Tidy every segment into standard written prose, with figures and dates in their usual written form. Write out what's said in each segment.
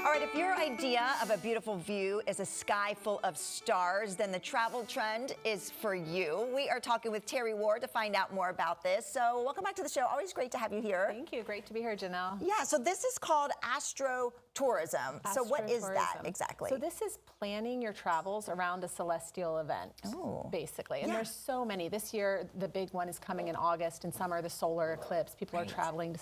All right, if your idea of a beautiful view is a sky full of stars, then the travel trend is for you. We are talking with Terry Ward to find out more about this. So welcome back to the show. Always great to have you here. Thank you. Great to be here, Janelle. Yeah, so this is called Astrotourism. So what is that exactly? So this is planning your travels around a celestial event, basically. And there's so many. This year, the big one is coming in August. In summer, the solar eclipse. People are traveling to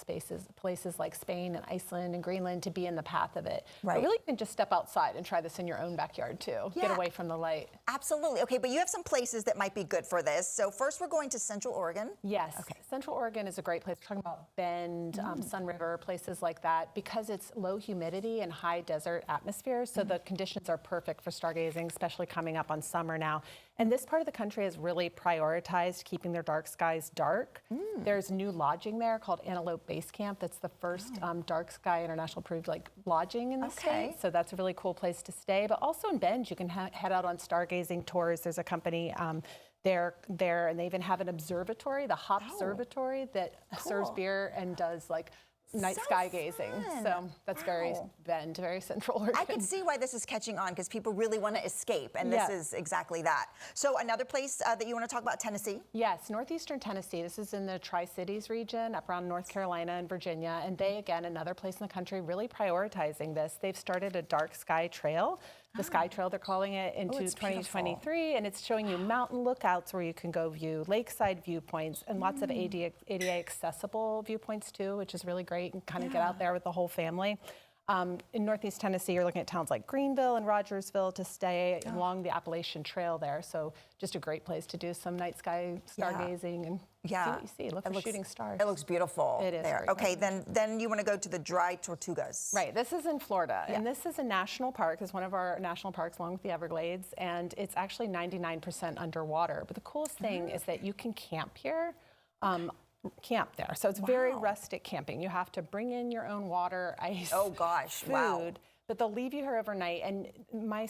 places like Spain and Iceland and Greenland to be in the path of it. But really, you can just step outside and try this in your own backyard, too. Get away from the light. Absolutely. Okay, but you have some places that might be good for this. So first, we're going to Central Oregon. Yes. Okay. Central Oregon is a great place. We're talking about Bend, Sun River, places like that, because it's low humidity and high desert atmosphere. So the conditions are perfect for stargazing, especially coming up on summer now. And this part of the country has really prioritized keeping their dark skies dark. There's new lodging there called Antelope Base Camp. That's the first dark sky international approved lodging in the state. So that's a really cool place to stay. But also in Bend, you can head out on stargazing tours. There's a company there, and they even have an observatory, the Hop Observatory, that serves beer and does night sky gazing. So that's very Bend, very Central Oregon. I can see why this is catching on, because people really want to escape, and this is exactly that. So another place that you want to talk about, Tennessee? Yes, northeastern Tennessee. This is in the Tri-Cities region, up around North Carolina and Virginia, and they, again, another place in the country really prioritizing this. They've started a dark sky trail. The Sky Trail, they're calling it, into 2023, and it's showing you mountain lookouts where you can go view lakeside viewpoints and lots of ADA accessible viewpoints too, which is really great, and kind of get out there with the whole family. In Northeast Tennessee, you're looking at towns like Greenville and Rogersville to stay along the Appalachian Trail there. So just a great place to do some night sky stargazing and see what you see. Look for shooting stars. It looks beautiful. It is there. Okay, then you want to go to the Dry Tortugas. Right. This is in Florida, and this is a national park. It's one of our national parks along with the Everglades, and it's actually 99% underwater. But the coolest thing is that you can camp here. Camp there. So it's very rustic camping. You have to bring in your own water, ice, food, but they'll leave you here overnight. And my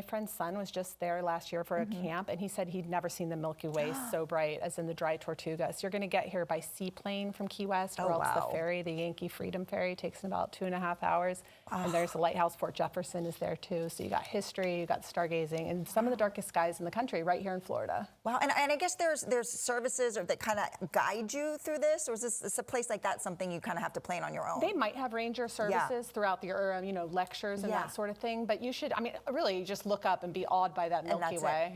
friend's son was just there last year for a camp, and he said he'd never seen the Milky Way so bright as in the Dry Tortuga. So you're going to get here by seaplane from Key West, or else the ferry, the Yankee Freedom Ferry, takes about 2.5 hours. And there's the lighthouse, Fort Jefferson is there too. So you got history, you got stargazing, and some of the darkest skies in the country right here in Florida. Wow, and I guess there's services that kind of guide you through this, or is this a place like that something you kind of have to plan on your own? They might have ranger services throughout the year, lectures and that sort of thing, but you should, really just look up and be awed by that Milky Way.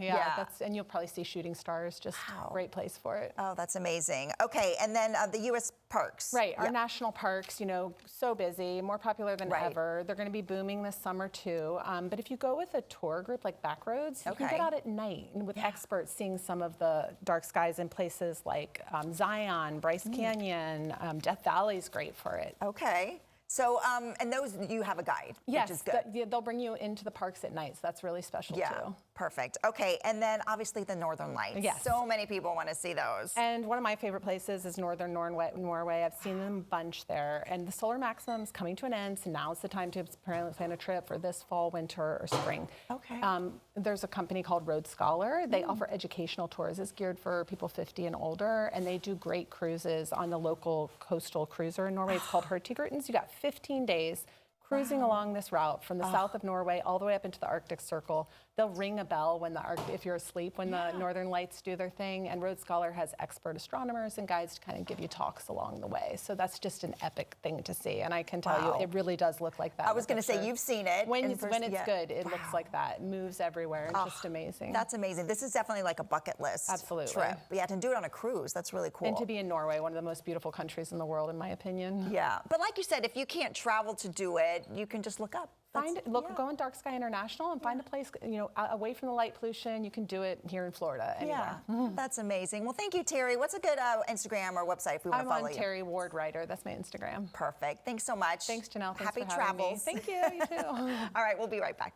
And you'll probably see shooting stars, just a great place for it. Oh, that's amazing. Okay, and then the U.S. parks. Right, our national parks, so busy, more popular than ever. They're going to be booming this summer too, but if you go with a tour group like Backroads, you can get out at night with experts seeing some of the dark skies in places like Zion, Bryce Canyon, Death Valley is great for it. Okay. So, and those, you have a guide, which is good. They'll bring you into the parks at night, so that's really special too. Perfect. Okay, and then obviously the Northern Lights. Yes. So many people want to see those. And one of my favorite places is Northern Norway. I've seen them a bunch there. And the solar maximum's coming to an end, so now's the time to plan a trip for this fall, winter, or spring. Okay. There's a company called Road Scholar. They offer educational tours. It's geared for people 50 and older, and they do great cruises on the local coastal cruiser in Norway. It's called Hurtigruten. You got 15 days cruising along this route from the south of Norway all the way up into the Arctic Circle. They'll ring a bell when if you're asleep, when the Northern Lights do their thing. And Road Scholar has expert astronomers and guides to kind of give you talks along the way. So that's just an epic thing to see. And I can tell you, it really does look like that. I was going to say, you've seen it. When it's good, it looks like that. It moves everywhere. It's just amazing. That's amazing. This is definitely like a bucket list trip. But to do it on a cruise, that's really cool. And to be in Norway, one of the most beautiful countries in the world, in my opinion. Yeah. But like you said, if you can't travel to do it, you can just look up. Go on Dark Sky International and find a place, away from the light pollution. You can do it here in Florida, anywhere. That's amazing. Well, thank you, Terry. What's a good Instagram or website if we want to follow you? I'm on Terry Ward Writer. That's my Instagram. Perfect. Thanks so much. Thanks, Janelle. Thanks Happy for having travels. me. Thank you. You too. All right, we'll be right back.